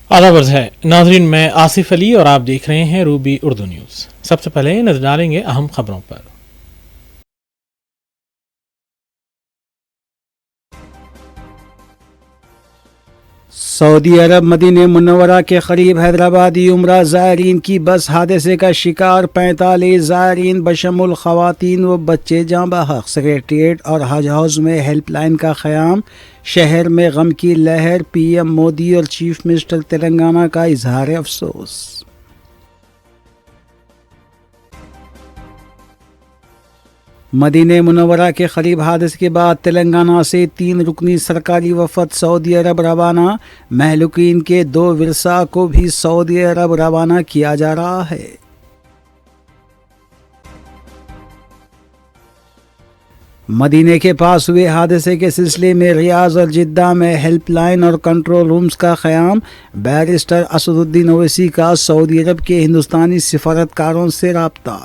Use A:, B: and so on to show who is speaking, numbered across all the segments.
A: آداب عرض ہے ناظرین، میں آصف علی اور آپ دیکھ رہے ہیں روبی اردو نیوز۔ سب سے پہلے نظر ڈالیں گے اہم خبروں پر۔
B: سعودی عرب مدینہ منورہ کے قریب حیدرآبادی عمرہ زائرین کی بس حادثے کا شکار، 45 زائرین بشمول خواتین و بچے جاں بحق۔ سکریٹریٹ اور حج ہاؤس میں ہیلپ لائن کا قیام، شہر میں غم کی لہر، پی ایم مودی اور چیف منسٹر تلنگانہ کا اظہار افسوس۔ مدینہ منورہ کے قریب حادثے کے بعد تلنگانہ سے 3 رکنی سرکاری وفد سعودی عرب روانہ، مہلوکین کے 2 ورثاء کو بھی سعودی عرب روانہ کیا جا رہا ہے۔ مدینہ کے پاس ہوئے حادثے کے سلسلے میں ریاض اور جدہ میں ہیلپ لائن اور کنٹرول رومز کا قیام، بیرسٹر اسد الدین اویسی کا سعودی عرب کے ہندوستانی سفارتکاروں سے رابطہ۔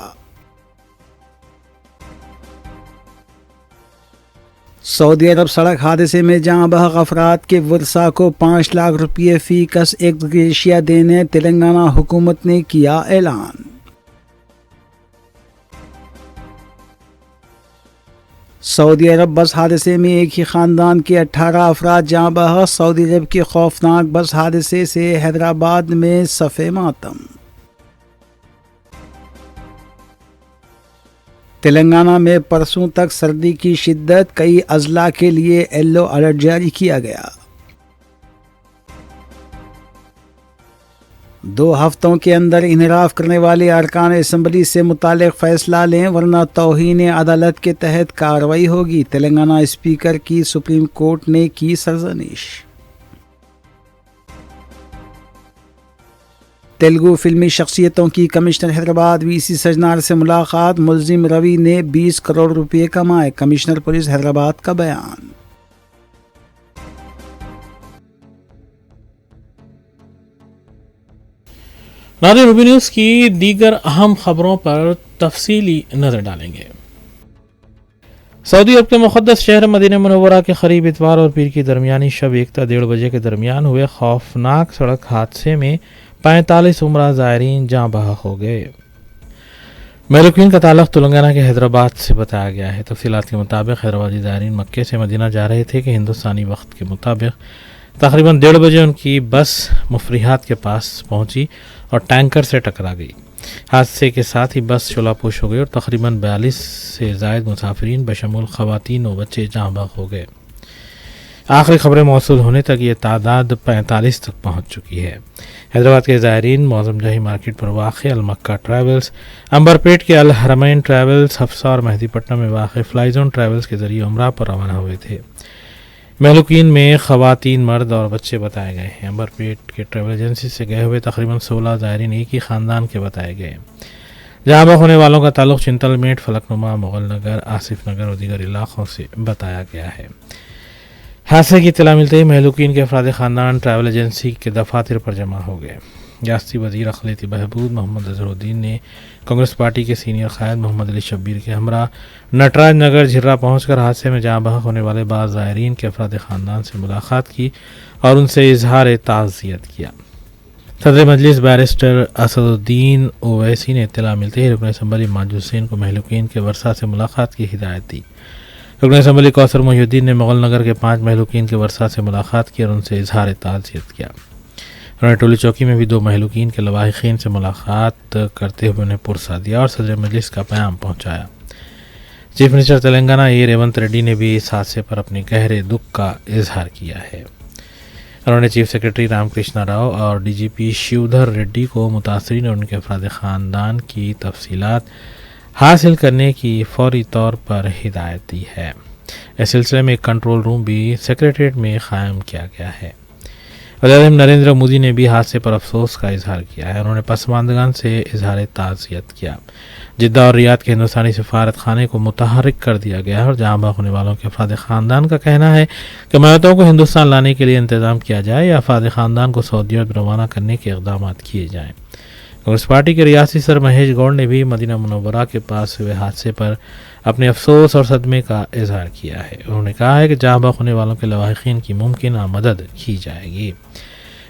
B: سعودی عرب سڑک حادثے میں جاں بحق افراد کے ورثاء کو 5 لاکھ روپے فی کس ایکس گریشیا دینے تلنگانہ حکومت نے کیا اعلان۔ سعودی عرب بس حادثے میں ایک ہی خاندان کے 18 افراد جاں بحق، سعودی عرب کے خوفناک بس حادثے سے حیدرآباد میں صف ماتم۔ تلنگانہ میں پرسوں تک سردی کی شدت، کئی اضلاع کے لیے یلو الرٹ جاری کیا گیا۔ 2 ہفتوں کے اندر انحراف کرنے والے ارکان اسمبلی سے متعلق فیصلہ لیں ورنہ توہین عدالت کے تحت کارروائی ہوگی، تلنگانہ اسپیکر کی سپریم کورٹ نے کی سرزنش۔ تیلگو فلمی شخصیتوں کی کمشنر حیدرآباد وی سی سجنار سے ملاقات، ملزم روی نے 20 کروڑ روپے کمائے، کمشنر پولیس حیدرآباد کا بیان۔
A: ناظرین، روبی نیوز کی دیگر اہم خبروں پر تفصیلی نظر ڈالیں گے۔ سعودی عرب کے مقدس شہر مدینہ منورہ کے قریب اتوار اور پیر کی درمیانی شب 1 تا 1:30 بجے کے درمیان ہوئے خوفناک سڑک حادثے میں 45 عمرہ زائرین جاں بحق ہو گئے۔ مہلوکین کا تعلق تلنگانہ کے حیدرآباد سے بتایا گیا ہے۔ تفصیلات کے مطابق حیدرآبادی زائرین مکے سے مدینہ جا رہے تھے کہ ہندوستانی وقت کے مطابق تقریباً 1:30 بجے ان کی بس مفرحات کے پاس پہنچی اور ٹینکر سے ٹکرا گئی۔ حادثے کے ساتھ ہی بس شعلہ پوش ہو گئی اور تقریباً 42 سے زائد مسافرین بشمول خواتین و بچے جاں بحق ہو گئے۔ آخری خبریں موصول ہونے تک یہ تعداد 45 تک پہنچ چکی ہے۔ حیدرآباد کے زائرین معظم جاہی مارکیٹ پر واقع المکہ ٹریولز، امبرپیٹ کے الحرمین ٹریولز، حفصہ اور مہدی پٹنم میں واقع فلائی زون ٹریولز کے ذریعے عمرہ پر روانہ ہوئے تھے۔ مہلوکین میں خواتین، مرد اور بچے بتائے گئے ہیں۔ امبرپیٹ کے ٹریول ایجنسی سے گئے ہوئے تقریباً 16 زائرین ایک ہی خاندان کے بتائے گئے۔ جہاں بحق ہونے والوں کا تعلق چنتل میٹ، فلک نما، مغل نگر، آصف نگر اور دیگر علاقوں سے بتایا گیا ہے۔ حادثے کی اطلاع ملتے ہی مہلوکین کے افراد خاندان ٹریول ایجنسی کے دفاتر پر جمع ہو گئے۔ ریاستی وزیر اقلیتی بہبود محمد اظہر الدین نے کانگریس پارٹی کے سینئر قائد محمد علی شبیر کے ہمراہ نٹراج نگر جھرا پہنچ کر حادثے میں جاں بحق ہونے والے بعض زائرین کے افراد خاندان سے ملاقات کی اور ان سے اظہار تعزیت کیا۔ صدر مجلس بیرسٹر اسد الدین اویسی نے اطلاع ملتے ہی رکن اسمبلی ماجد حسین کو مہلوکین کے ورثاء سے ملاقات کی ہدایت دی۔ رکن اسمبلی کوثر محی الدین نے مغل نگر کے 5 مہلوکین کے ورثاء سے ملاقات کی اور ان سے اظہار تعزیت کیا۔ انہوں نے ٹولی چوکی میں بھی 2 مہلوکین کے لواحقین سے ملاقات کرتے ہوئے انہیں پرسہ دیا اور صدر مجلس کا پیام پہنچایا۔ چیف منسٹر تلنگانہ اے ریونت ریڈی نے بھی اس حادثے پر اپنے گہرے دکھ کا اظہار کیا ہے۔ انہوں نے چیف سیکرٹری رام کرشنا راؤ اور ڈی جی پی شیودھر ریڈی کو متاثرین اور ان کے افراد خاندان کی تفصیلات حاصل کرنے کی فوری طور پر ہدایت دی ہے۔ اس سلسلے میں ایک کنٹرول روم بھی سیکریٹریٹ میں قائم کیا گیا ہے۔ وزیر اعظم نریندر مودی نے بھی حادثے پر افسوس کا اظہار کیا ہے۔ انہوں نے پسماندگان سے اظہار تعزیت کیا۔ جدہ اور ریاض کے ہندوستانی سفارت خانے کو متحرک کر دیا گیا ہے اور جہاں بحق ہونے والوں کے افراد خاندان کا کہنا ہے کہ میتوں کو ہندوستان لانے کے لیے انتظام کیا جائے یا افراد خاندان کو سعودی عرب روانہ کرنے کے اقدامات کیے جائیں۔ کانگریس پارٹی کے ریاستی صدر مہیش گوڑ نے بھی مدینہ منورہ کے پاس ہوئے حادثے پر اپنے افسوس اور صدمے کا اظہار کیا ہے۔ انہوں نے کہا ہے کہ جاں بحق ہونے والوں کے لواحقین کی ممکنہ مدد کی جائے گی۔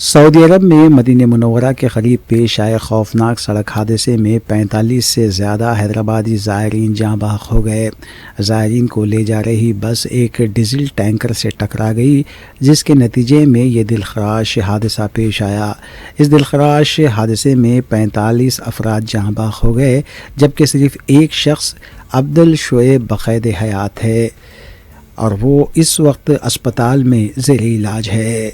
B: سعودی عرب میں مدینہ منورہ کے قریب پیش آئے خوفناک سڑک حادثے میں 45 سے زیادہ حیدرآبادی زائرین جاں بحق ہو گئے۔ زائرین کو لے جا رہی بس ایک ڈیزل ٹینکر سے ٹکرا گئی، جس کے نتیجے میں یہ دلخراش حادثہ پیش آیا۔ اس دلخراش حادثے میں 45 افراد جاں بحق ہو گئے، جبکہ صرف ایک شخص عبدالشعیب بقید حیات ہے اور وہ اس وقت اسپتال میں زیر علاج ہے۔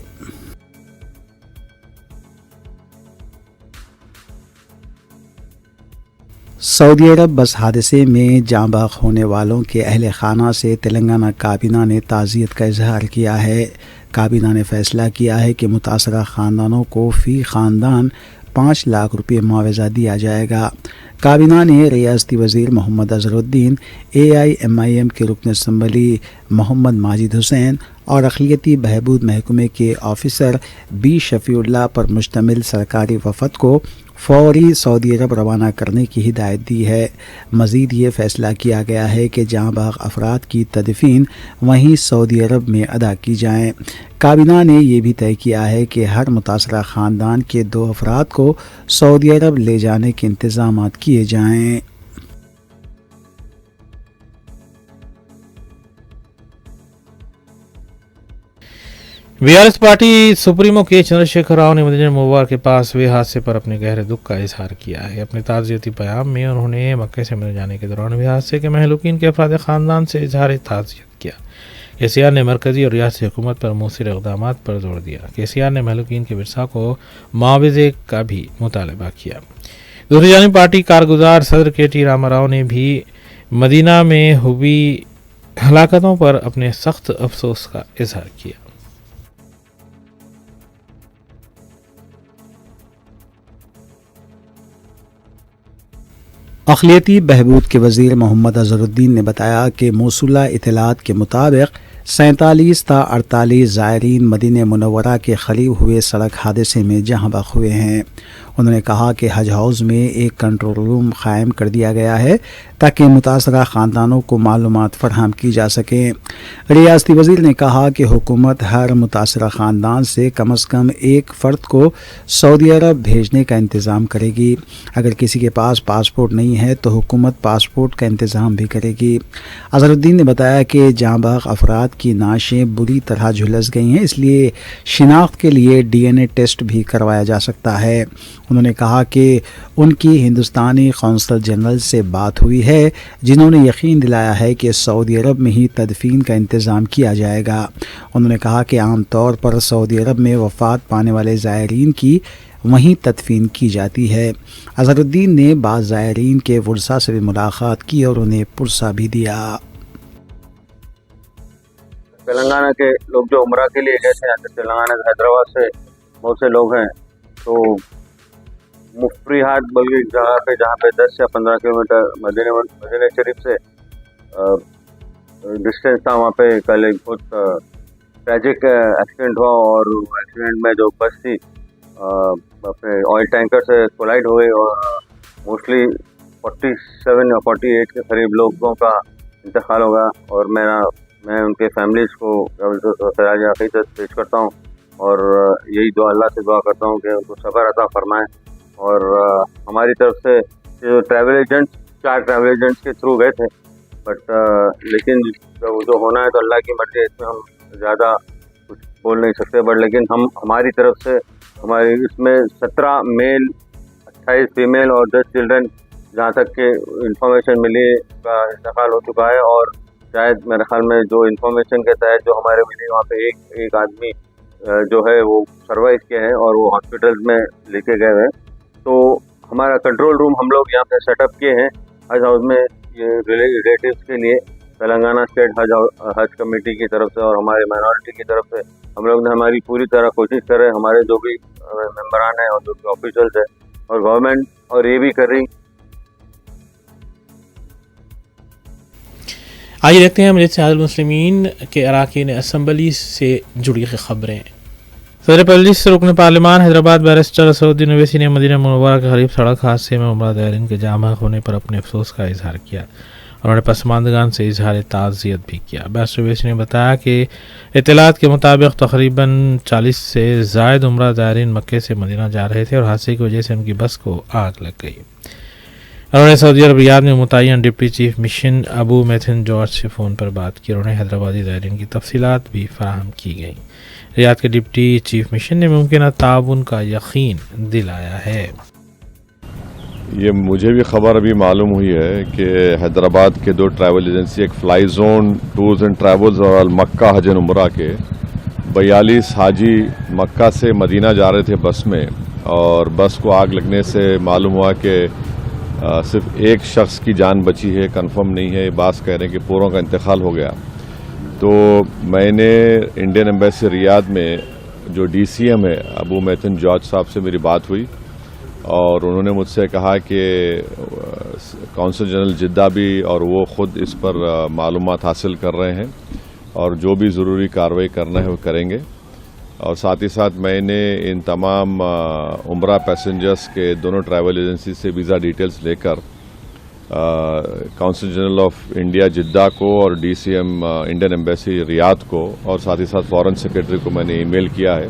B: سعودی عرب بس حادثے میں جاں بحق ہونے والوں کے اہل خانہ سے تلنگانہ کابینہ نے تعزیت کا اظہار کیا ہے۔ کابینہ نے فیصلہ کیا ہے کہ متاثرہ خاندانوں کو فی خاندان 5 لاکھ روپے معاوضہ دیا جائے گا۔ کابینہ نے ریاستی وزیر محمد اظہرالدین، AIMIM کے رکن اسمبلی محمد ماجد حسین اور اقلیتی بہبود محکمے کے آفیسر B شفیع اللہ پر مشتمل سرکاری وفد کو فوری سعودی عرب روانہ کرنے کی ہدایت دی ہے۔ مزید یہ فیصلہ کیا گیا ہے کہ جاں بحق افراد کی تدفین وہیں سعودی عرب میں ادا کی جائیں۔ کابینہ نے یہ بھی طے کیا ہے کہ ہر متاثرہ خاندان کے 2 افراد کو سعودی عرب لے جانے کے انتظامات کیے جائیں۔
A: BRS پارٹی سپریمو کے چندر شیکھر راؤ نے مدینہ منورہ کے پاس ہوئے حادثے پر اپنے گہرے دکھ کا اظہار کیا ہے۔ اپنے تعزیتی پیام میں انہوں نے مکہ سے مدینہ جانے کے دوران ہوئے حادثے کے مہلوکین کے افراد خاندان سے اظہار تعزیت کیا۔ KCR نے مرکزی اور ریاستی حکومت پر مؤثر اقدامات پر زور دیا۔ KCR نے مہلوکین کے ورثاء کو معاوضے کا بھی مطالبہ کیا۔ دوسری جانب پارٹی کارگزار صدر KT راما راؤ نے بھی مدینہ میں ہوئی ہلاکتوں پر اپنے سخت افسوس کا اظہار کیا۔
B: اقلیتی بہبود کے وزیر محمد اظہرالدین نے بتایا کہ موصولہ اطلاعات کے مطابق 47 تا 48 زائرین مدینہ منورہ کے قریب ہوئے سڑک حادثے میں جاں بحق ہوئے ہیں۔ انہوں نے کہا کہ حج ہاؤس میں ایک کنٹرول روم قائم کر دیا گیا ہے تاکہ متاثرہ خاندانوں کو معلومات فراہم کی جا سکیں۔ ریاستی وزیر نے کہا کہ حکومت ہر متاثرہ خاندان سے کم از کم ایک فرد کو سعودی عرب بھیجنے کا انتظام کرے گی۔ اگر کسی کے پاس پاسپورٹ نہیں ہے تو حکومت پاسپورٹ کا انتظام بھی کرے گی۔ اظہرالدین نے بتایا کہ جاں بحق افراد کی نعشیں بری طرح جھلس گئی ہیں، اس لیے شناخت کے لیے DNA ٹیسٹ بھی کروایا جا سکتا ہے۔ انہوں نے کہا کہ ان کی ہندوستانی قونصل جنرل سے بات ہوئی ہے، جنہوں نے یقین دلایا ہے کہ سعودی عرب میں ہی تدفین کا انتظام کیا جائے گا۔ انہوں نے کہا کہ عام طور پر سعودی عرب میں وفات پانے والے زائرین کی وہیں تدفین کی جاتی ہے۔ اظہرالدین نے بعض زائرین کے ورثاء سے بھی ملاقات کی اور انہیں پرسہ بھی دیا۔
C: تلنگانہ کے لوگ جو عمرہ کے لیے گئے تھے، تلنگانہ حیدرآباد سے بہت سے لوگ ہیں، تو مفری ہاٹ بلکہ جگہ پہ جہاں پہ 10 یا 15 کلومیٹر مدینہ شریف سے ڈسٹینس تھا، وہاں پہ کل ایک بہت ٹریجک ایکسیڈنٹ ہوا، اور ایکسیڈنٹ میں جو بس تھی اپنے آئل ٹینکر سے کولائڈ ہوئے، اور موسٹلی 47 یا 48 کے قریب لوگوں کا انتقال ہوگا۔ اور میں ان کے فیملیز کو خراج عقیدت پیش کرتا ہوں، اور یہی دعا اللہ سے دعا کرتا ہوں کہ ان کو صبر عطا فرمائیں۔ اور ہماری طرف سے جو ٹریول ایجنٹس 4 ٹریول ایجنٹس کے تھرو گئے تھے، بٹ لیکن جو ہونا ہے تو اللہ کی مرضی ہے، اس میں ہم زیادہ کچھ بول نہیں سکتے، بٹ لیکن ہماری طرف سے ہماری اس میں 17 میل 28 فیمیل اور 10 چلڈرن جہاں تک کہ انفارمیشن ملی کا انتقال ہو چکا ہے۔ اور شاید میرے خیال میں جو انفارمیشن کے تحت جو ہمارے ملی، وہاں پہ ایک آدمی جو ہے وہ سروائیو کیا ہے اور وہ ہاسپٹل میں لے کے گئے ہیں۔ تو ہمارا کنٹرول روم ہم لوگ یہاں پہ سیٹ اپ کیے ہیں حج ہاؤس میں، یہ ریلیٹیوز کے لیے تلنگانہ اسٹیٹ حج کمیٹی کی طرف سے اور ہمارے مائنورٹی کی طرف سے ہم لوگ نے ہماری پوری طرح کوشش کر رہے ہیں، ہمارے جو بھی ممبران ہیں اور جو بھی آفیشلز ہیں اور گورنمنٹ اور یہ بھی کر رہی۔
A: آئیے دیکھتے ہیں مجلس اتحاد المسلمین کے اراکین اسمبلی سے جڑی خبریں۔ صدر مجلس رکن پارلیمان حیدرآباد بیرسٹر اسدالدین اویسی نے مدینہ منورہ کے قریب سڑک حادثے میں عمرہ زائرین کے جاں بحق ہونے پر اپنے افسوس کا اظہار کیا انہوں نے پسماندگان سے اظہار تعزیت بھی کیا۔ بیسٹ اویسی نے بتایا کہ اطلاعات کے مطابق تقریباً 40 سے زائد عمرہ زائرین مکے سے مدینہ جا رہے تھے اور حادثے کی وجہ سے ان کی بس کو آگ لگ گئی۔ انہوں نے سعودی عرب ریاض میں متعین ڈپٹی چیف مشن ابو میتھن جارج سے فون پر بات کی اور انہیں حیدرآبادی زائرین کی تفصیلات بھی فراہم کی گئیں۔ ریاض کے ڈپٹی چیف مشن نے ممکنہ تعاون کا یقین دلایا ہے۔
D: یہ مجھے بھی خبر ابھی معلوم ہوئی ہے کہ حیدرآباد کے 2 ٹریول ایجنسی، ایک fly zone tours and travels اور المکہ حج اینڈ عمرہ کے 42 حاجی مکہ سے مدینہ جا رہے تھے بس میں، اور بس کو آگ لگنے سے معلوم ہوا کہ صرف ایک شخص کی جان بچی ہے، کنفرم نہیں ہے، بعض کہہ رہے ہیں کہ پوروں کا انتقال ہو گیا۔ تو میں نے انڈین ایمبیسی ریاض میں جو ڈی سی ایم ہے ابو میتھن جارج صاحب سے میری بات ہوئی، اور انہوں نے مجھ سے کہا کہ کونسل جنرل جدہ بھی اور وہ خود اس پر معلومات حاصل کر رہے ہیں اور جو بھی ضروری کارروائی کرنا ہے وہ کریں گے۔ اور ساتھ ہی ساتھ میں نے ان تمام عمرہ پیسنجرز کے دونوں ٹریول ایجنسی سے ویزا ڈیٹیلز لے کر consul general of India Jeddah کو اور D C M Indian embassy Riyadh کو اور ساتھ ہی ساتھ فارن سیکرٹری کو میں نے ای میل کیا ہے۔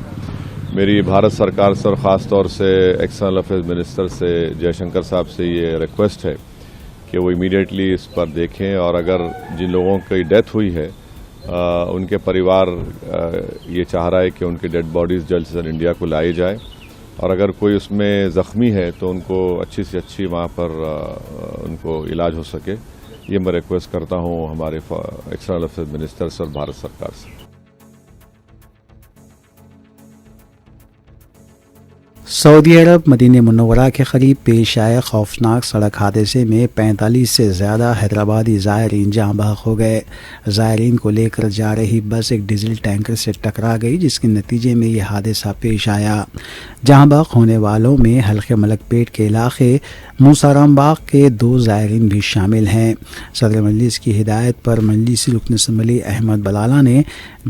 D: میری بھارت سرکار سے اور خاص طور سے ایکسٹرنل افیئرز منسٹر سے جے شنکر صاحب سے یہ ریکویسٹ ہے کہ وہ امیڈیٹلی اس پر دیکھیں، اور اگر جن لوگوں کی ڈیتھ ہوئی ہے ان کے پریوار یہ چاہ رہا ہے کہ ان کی ڈیڈ باڈیز جلد سے جلد انڈیا کو لائی جائے، اور اگر کوئی اس میں زخمی ہے تو ان کو اچھی سے اچھی وہاں پر ان کو علاج ہو سکے۔ یہ میں ریکویسٹ کرتا ہوں ہمارے ایکسٹرنل افیئرز منسٹر سے اور بھارت سرکار سے۔
B: سعودی عرب مدینہ منورہ کے قریب پیش آئے خوفناک سڑک حادثے میں 45 سے زیادہ حیدرآبادی زائرین جاں بحق ہو گئے۔ زائرین کو لے کر جا رہی بس ایک ڈیزل ٹینکر سے ٹکرا گئی، جس کے نتیجے میں یہ حادثہ پیش آیا۔ جاں بحق ہونے والوں میں حلقہ ملک پیٹ کے علاقے موسارام باغ کے 2 زائرین بھی شامل ہیں۔ صدر مجلس کی ہدایت پر مجلسی رکن اسمبلی احمد بلالہ نے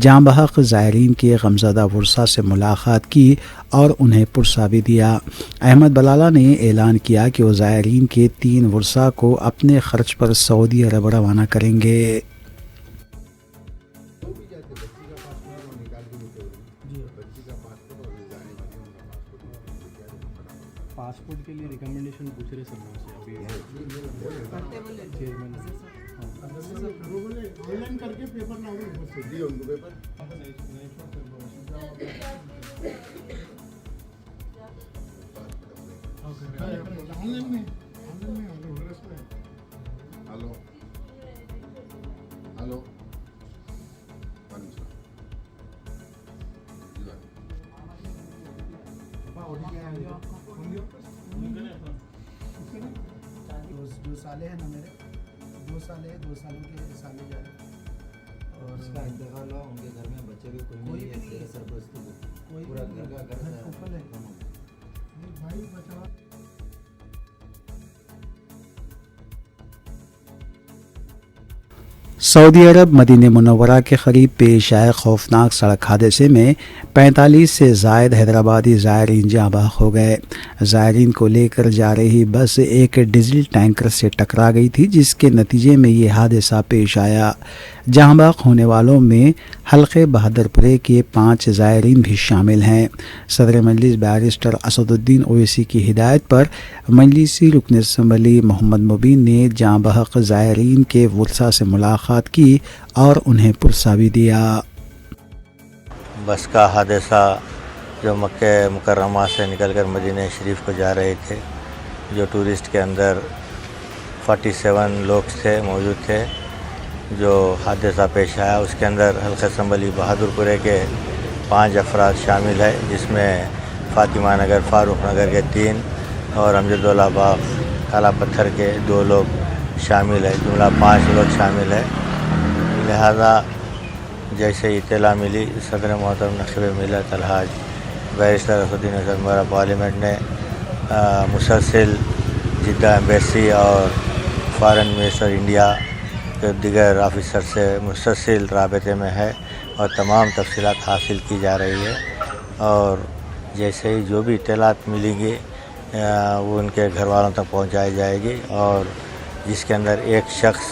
B: جاں بحق زائرین کے غمزدہ ورثاء سے ملاقات کی اور انہیں پرسہ بھی دیا۔ احمد بلالہ نے اعلان کیا کہ وہ زائرین کے 3 ورثاء کو اپنے خرچ پر سعودی عرب روانہ کریں گے۔
E: پاسپورٹ کے لیے ریکمنڈیشن پوچھ رہے سر آن کر کے پیپر نہ دو سالے ہیں نا میرے 2 سالے ہیں، 2 سالوں کے سالے جا رہے ہیں اور اس کا انتقال ہوا، ان کے گھر میں بچے بھی کوئی نہیں ہے، سرپرستی پورا گھر کا اوپر ہے بھائی بچا۔
B: سعودی عرب مدینہ منورہ کے قریب پیش آئے خوفناک سڑک حادثے میں 45 سے زائد حیدرآبادی زائرین جاں بحق ہو گئے۔ زائرین کو لے کر جا رہی بس ایک ڈیزل ٹینکر سے ٹکرا گئی تھی، جس کے نتیجے میں یہ حادثہ پیش آیا۔ جاں بحق ہونے والوں میں حلقہ بہادر پورے کے 5 زائرین بھی شامل ہیں۔ صدر مجلس بیرسٹر اسد الدین اویسی کی ہدایت پر مجلسی رکن اسمبلی محمد مبین نے جاں بحق زائرین کے ورثاء سے ملاقات کی اور انہیں پرسہ بھی دیا۔
F: بس کا حادثہ جو مکہ مکرمہ سے نکل کر مدینہ شریف کو جا رہے تھے، جو ٹورسٹ کے اندر 47 لوگ تھے موجود تھے، جو حادثہ پیش آیا اس کے اندر حلقہ اسمبلی بہادر پورے کے 5 افراد شامل ہے، جس میں فاطمہ نگر فاروق نگر کے 3 اور امجد اللہ باغ کالا پتھر کے 2 لوگ شامل ہے، جملہ 5 لوگ شامل ہے۔ لہذا جیسے اطلاع ملی، صدر محترم نقیب ملت الحاج بیرسٹر اسد الدین اویسی ممبر پارلیمنٹ نے مسلسل جدہ ایمبیسی اور فارن منسٹر انڈیا کے دیگر آفیسر سے مسلسل رابطے میں ہے اور تمام تفصیلات حاصل کی جا رہی ہے، اور جیسے ہی جو بھی اطلاعات ملیں گی وہ ان کے گھر والوں تک پہنچائی جائے گی، اور جس کے اندر ایک شخص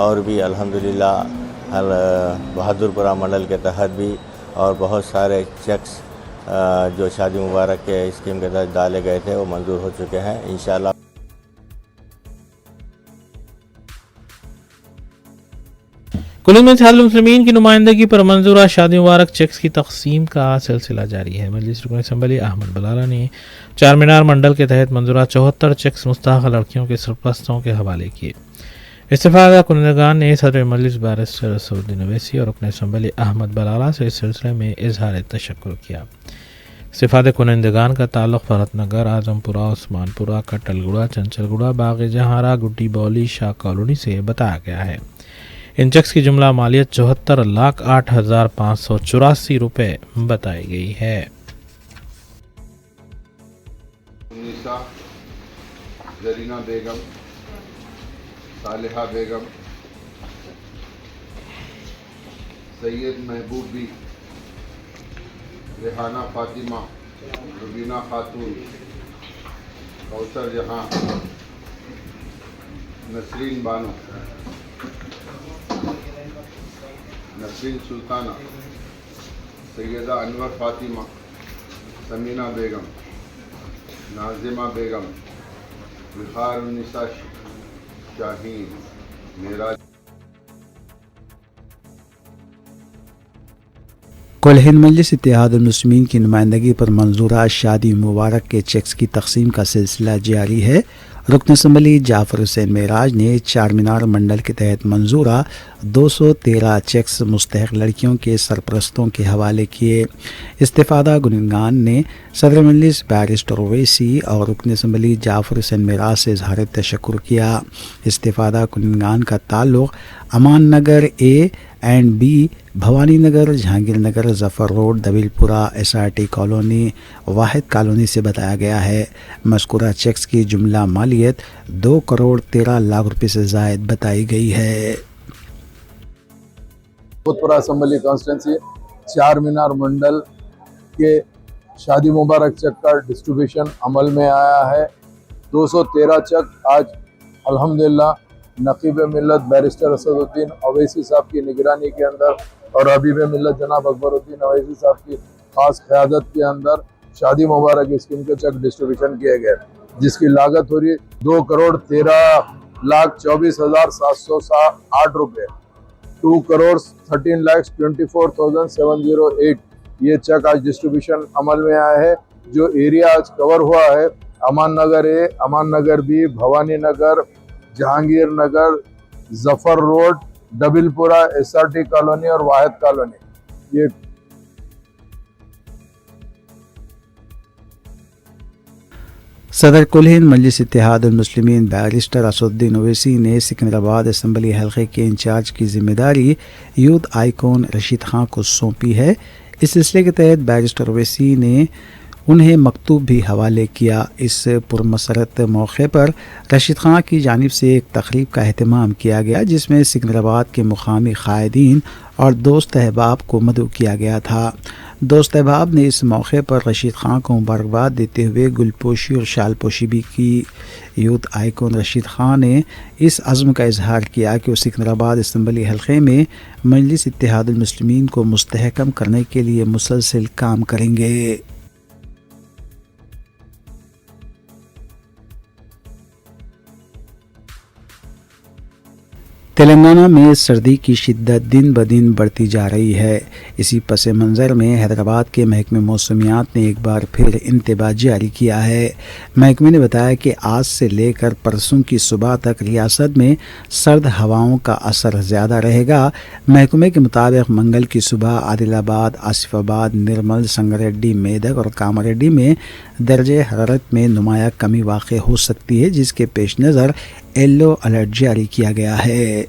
F: اور بھی الحمدللہ بہادرپورہ منڈل کے تحت بھی اور بہت سارے چیکس جو شادی مبارک کے اسکیم کے تحت ڈالے گئے تھے وہ منظور ہو چکے ہیں انشاءاللہ.
A: کل میں اتحاد المسلمین کی نمائندگی پر منظورہ شادی مبارک چیکس کی تقسیم کا سلسلہ جاری ہے. مجلس رکن اسمبلی احمد بلالہ نے چار مینار منڈل کے تحت منظورہ 74 چیکس مستحق لڑکیوں کے سرپرستوں کے حوالے کیے. استفادہ کنندگان نے صدر مجلس بیرسٹر اسدالدین اویسی اور رکن اسمبلی احمد بلالہ سے اس سلسلے میں اظہار تشکر کیا. استفادہ کنندگان کا تعلق بھرت نگر، اعظم پورہ، عثمان پورہ، کٹل گڑا، چنچل گڑا، باغ جہارا، گڈی بولی، شاہ کالونی سے بتایا گیا ہے. ان چیکس کی جملہ مالیت 74,08,584 روپے بتائی گئی ہے.
G: زرینہ بیگم، صالحہ بیگم، سید محبوبی، ریحانہ فاطمہ، ربینہ خاتون، کوثر جہاں، نسرین بانو، نسرین سلطانہ، سیدہ انور فاطمہ، سمینہ بیگم، ناظمہ بیگم، وقار النساء شاہین، معراج.
B: کل ہند مجلس اتحاد المسلمین کی نمائندگی پر منظورہ شادی مبارک کے چیکس کی تقسیم کا سلسلہ جاری ہے. رکن اسمبلی جعفر حسین معراج نے چار مینار منڈل کے تحت منظورہ 213 چیکس مستحق لڑکیوں کے سرپرستوں کے حوالے کیے. استفادہ کنندگان نے صدر مجلس بیرسٹر اویسی اور رکن اسمبلی جعفر حسین معراج سے اظہار تشکر کیا. استفادہ کنندگان کا تعلق Aman Nagar A and B, Bhawani Nagar, Jahangir Nagar, Zafar road, Dabeel Pura, SRT colony, واحد کالونی سے بتایا گیا ہے. مذکورہ چیکس کی جملہ مالیت 2,13,00,000 روپے سے زائد بتائی گئی ہے.
H: بہتپورہ اسمبلی کانسٹیٹنسی چار مینار منڈل کے شادی مبارک چیک کا ڈسٹریبیوشن عمل میں آیا ہے. 213 چیک آج الحمدللہ نقیب ملت بیرسٹر اسدالدین اویسی صاحب کی نگرانی کے اندر اور حبیب ملت جناب اکبر الدین اویسی صاحب کی خاص قیادت کے اندر شادی مبارک اسکیم کے چیک ڈسٹریبیوشن کیے گئے، جس کی لاگت ہو رہی 2,13,24,708 روپے. 2,13,24,708 یہ چیک آج ڈسٹریبیوشن عمل میں آیا ہے. جو ایریا آج کور ہوا ہے امان Nagar A, Aman Nagar B, Bhawani Nagar, Jahangir Nagar, Zafar road, Dabal Pora, SRT colony اور واحد کالونی. یہ
B: صدر کل ہند مجلس اتحاد المسلمین بیرسٹر اسدالدین اویسی نے سکندرآباد اسمبلی حلقے کے انچارج کی ذمہ داری یوتھ آئیکن رشید خان کو سونپی ہے. اس سلسلے کے تحت بیرسٹر اویسی نے انہیں مکتوب بھی حوالے کیا. اس پرمسرت موقع پر رشید خان کی جانب سے ایک تقریب کا اہتمام کیا گیا، جس میں سکندرآباد کے مقامی قائدین اور دوست احباب کو مدعو کیا گیا تھا. دوست احباب نے اس موقع پر رشید خان کو مبارکباد دیتے ہوئے گل پوشی اور شال پوشی بھی کی. یوتھ آئیکن رشید خان نے اس عزم کا اظہار کیا کہ وہ سکندرآباد اسمبلی حلقے میں مجلس اتحاد المسلمین کو مستحکم کرنے کے لیے مسلسل کام کریں گے. تلنگانہ میں سردی کی شدت دن بدن بڑھتی جا رہی ہے. اسی پس منظر میں حیدرآباد کے محکمہ موسمیات نے ایک بار پھر انتباہ جاری کیا ہے. محکمے نے بتایا کہ آج سے لے کر پرسوں کی صبح تک ریاست میں سرد ہواؤں کا اثر زیادہ رہے گا. محکمے کے مطابق منگل کی صبح عادل آباد، آصف آباد، نرمل، سنگریڈی، میدک اور کاماریڈی میں درجہ حرارت میں نمایاں کمی واقع ہو سکتی ہے، جس کے پیش نظر یلو الرٹ جاری کیا گیا ہے.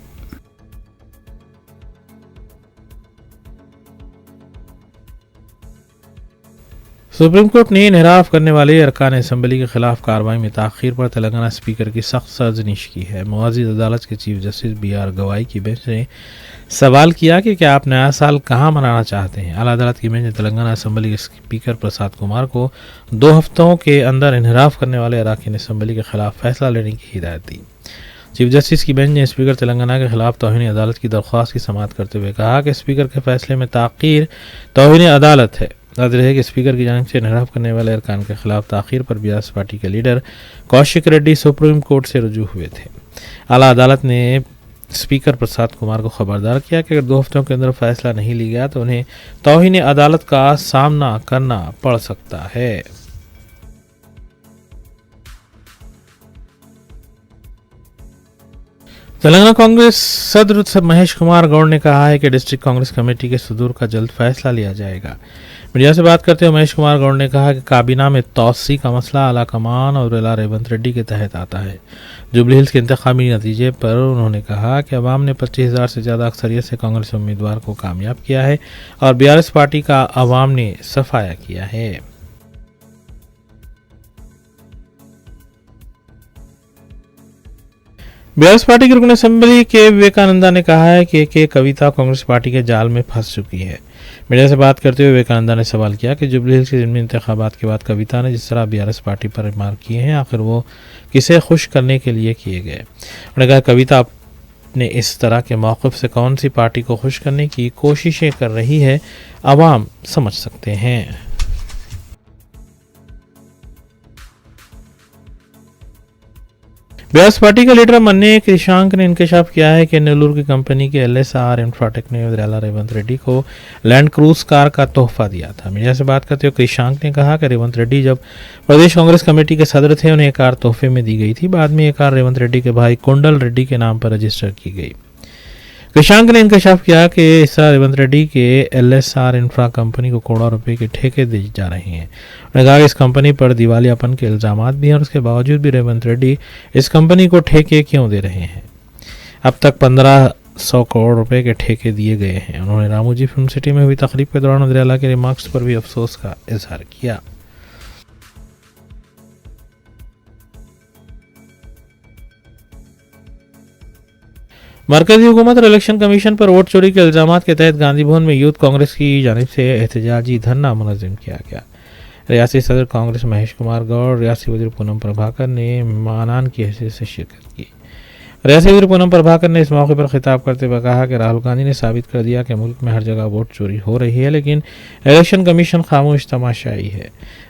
A: سپریم کورٹ نے انحراف کرنے والے ارکان اسمبلی کے خلاف کارروائی میں تاخیر پر تلنگانہ اسپیکر کی سخت سرزنش کی ہے. معزز عدالت کے چیف جسٹس BR گوائی کی بینچ نے سوال کیا کہ کیا آپ نیا سال کہاں منانا چاہتے ہیں. اعلیٰ عدالت کی بینچ نے تلنگانہ اسمبلی کے اسپیکر پرساد کمار کو 2 ہفتوں کے اندر انحراف کرنے والے اراکین اسمبلی کے خلاف فیصلہ لینے کی ہدایت دی. چیف جسٹس کی بینچ نے اسپیکر تلنگانہ کے خلاف توہین عدالت کی درخواست کی سماعت کرتے ہوئے کہا کہ اسپیکر کے فیصلے میں تاخیر توہین عدالت ہے. ظاہر ہے کہ اسپیکر کی جانب سے انحراف کرنے والے ارکان کے خلاف تاخیر پر بیاس پارٹی کے لیڈر کوشک ریڈی سپریم کورٹ سے رجوع ہوئے تھے. اعلیٰ عدالت نے اسپیکر پرساد کمار کو خبردار کیا کہ اگر 2 ہفتوں کے اندر فیصلہ نہیں لیا گیا تو انہیں توہین عدالت کا سامنا کرنا پڑ سکتا ہے. تلنگانہ کانگریس صدر مہیش کمار گوڑ نے کہا ہے کہ ڈسٹرکٹ کانگریس کمیٹی کے صدور کا جلد فیصلہ لیا جائے گا. میڈیا سے بات کرتے ہوئے مہیش کمار گوڑ نے کہا کہ کابینہ میں توسیع کا مسئلہ اعلیٰ کمان اور ریلا ریونت ریڈی کے تحت آتا ہے. جوبلی ہلز کے انتخابی نتیجے پر انہوں نے کہا کہ عوام نے 25,000 سے زیادہ اکثریت سے کانگریس امیدوار کو کامیاب کیا ہے اور BRS پارٹی کا عوام نے صفایا کیا ہے. BRS پارٹی کے رکن اسمبلی کے وویکانندا نے کہا ہے کہ کویتا کانگریس پارٹی کے جال میں پھنس چکی ہے. میڈیا سے بات کرتے ہوئے وویکانندا نے سوال کیا کہ جوبلی ہلز کے ضمنی انتخابات کے بعد کویتا نے جس طرح BRS پارٹی پر ریمارک کیے ہیں آخر وہ کسے خوش کرنے کے لیے کیے گئے. انہوں نے کہا کویتا اپنے اس طرح کے موقف سے کون سی پارٹی کو خوش کرنے کی کوششیں کر رہی ہے عوام سمجھ سکتے ہیں. BRS پارٹی کا لیڈر مننے کرشانک نے انکشاف کیا ہے کہ نیلور کی کمپنی کے LSR انفراٹیک نے ریلا ریونت ریڈی کو لینڈ کروز کار کا تحفہ دیا تھا. میڈیا سے بات کرتے ہوئے کرشانک نے کہا کہ ریونت ریڈی جب پردیش کانگریس کمیٹی کے صدر تھے انہیں یہ کار تحفے میں دی گئی تھی. بعد میں یہ کار ریونت ریڈی کے بھائی کنڈل ریڈی کے نام پر رجسٹر کی گئی. کرشانک نے انکشاف کیا کہ اس طرح ریونت ریڈی کے LSR انفرا کمپنی کو کروڑوں روپے کے ٹھیکے دی جا رہے ہیں. انہوں نے کہا کہ اس کمپنی پر دیوالیہ پن کے الزامات بھی ہیں اور اس کے باوجود بھی ریونت ریڈی اس کمپنی کو ٹھیکے کیوں دے رہے ہیں. اب تک 1,500 کروڑ روپے کے ٹھیکے دیے گئے ہیں. انہوں نے راموجی فلم سٹی میں ہوئی تقریب کے دوران وزیر اعلیٰ کے ریمارکس پر بھی افسوس کا اظہار کیا. مرکزی حکومت اور الیکشن کمیشن پر ووٹ چوری کے الزامات کے تحت گاندھی بھون میں یوتھ کانگریس کی جانب سے احتجاجی دھرنا منظم کیا گیا. ریاستی صدر کانگریس مہیش کمار گوڑ، ریاستی وزیر پونم پربھاکر نے مہمانان کی حیثیت سے شرکت کی. ریاستی وزیر پونم پربھاکر نے اس موقع پر خطاب کرتے ہوئے کہا کہ راہل گاندھی نے ثابت کر دیا کہ ملک میں ہر جگہ ووٹ چوری ہو رہی ہے لیکن الیکشن کمیشن خاموش تماشائی ہے.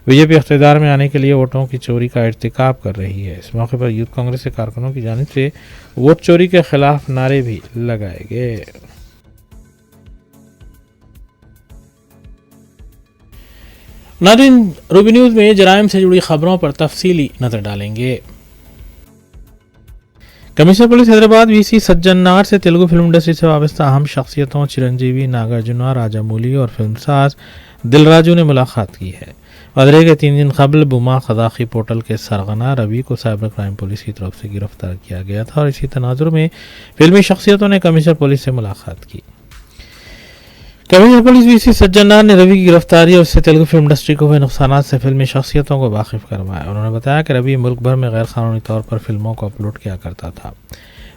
A: BJP اقتدار میں آنے کے لیے ووٹوں کی چوری کا ارتکاب کر رہی ہے. اس موقع پر یوتھ کانگریس کے کارکنوں کی جانب سے ووٹ چوری کے خلاف نعرے بھی لگائے گئے. ناظرین، روبی نیوز میں جرائم سے جڑی خبروں پر تفصیلی نظر ڈالیں گے. کمشنر پولیس حیدرآباد VC سجن نار سے تیلگو فلم انڈسٹری سے وابستہ اہم شخصیتوں چرنجیوی، ناگرجنا، راجا مولی اور فلم ساز دل راجو نے ملاقات کی ہے. واضح کے 3 دن قبل بوما قذاقی پورٹل کے سرغنہ روی کو سائبر کرائم پولیس کی طرف سے گرفتار کیا گیا تھا اور اسی تناظر میں فلمی شخصیتوں نے کمشنر پولیس سے ملاقات کی. کمشنر پولیس VC سجن نار نے روی کی گرفتاری اور اس سے تیلگو فلم انڈسٹری کو ہوئے نقصانات سے فلمی شخصیتوں کو واقف کروایا. انہوں نے بتایا کہ روی ملک بھر میں غیر قانونی طور پر فلموں کو اپلوڈ کیا کرتا تھا.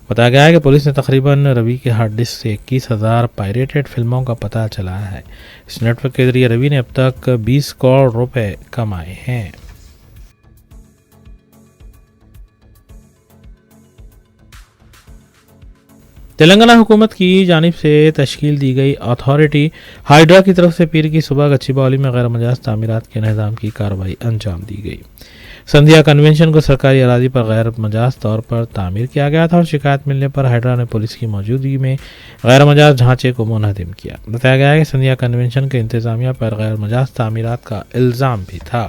A: بتایا گیا ہے کہ پولیس نے تقریباً روی کے ہارڈ ڈسک سے 21,000 پائریٹڈ فلموں کا پتہ چلایا ہے. اس نیٹ ورک کے ذریعے روی نے اب تک 20 کروڑ روپے کمائے ہیں. تلنگانہ حکومت کی جانب سے تشکیل دی گئی اتھارٹی ہائیڈرا کی طرف سے پیر کی صبح گچی باولی میں غیر مجاز تعمیرات کے انہدام کی کارروائی انجام دی گئی. سندھیا کنونشن کو سرکاری اراضی پر غیر مجاز طور پر تعمیر کیا گیا تھا اور شکایت ملنے پر ہائیڈرا نے پولیس کی موجودگی میں غیر مجاز ڈھانچے کو منہدم کیا. بتایا گیا ہے کہ سندھیا کنونشن کے انتظامیہ پر غیر مجاز تعمیرات کا الزام بھی تھا.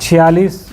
I: 46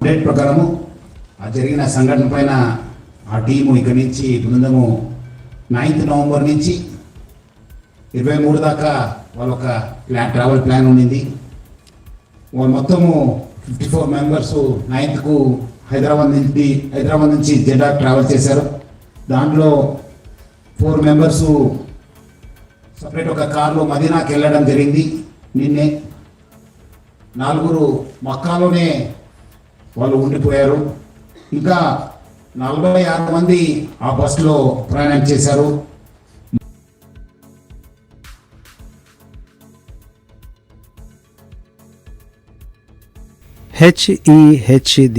J: ప్రకారము జరిగిన సంఘటన పైన ఆ టీము ఇక్కడి నుంచి బృందము 9 నవంబర్ నుంచి 23 దాకా వాళ్ళ ఒక ట్రావెల్ ప్లాన్ ఉండింది. వాళ్ళు మొత్తము 54 మెంబర్స్ 9th కు హైదరాబాద్ నుంచి జెడ్డా ట్రావెల్ చేశారు. దాంట్లో 4 మెంబర్స్ సపరేట్ ఒక కార్లో మదీనాకి వెళ్ళడం జరిగింది నిన్నే. 4 మక్కాలోనే వాళ్ళు ఉండిపోయారు. ఇంకా 46 మంది ఆ బస్సులో ప్రయాణం చేశారు.
B: HEHD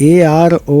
B: ARO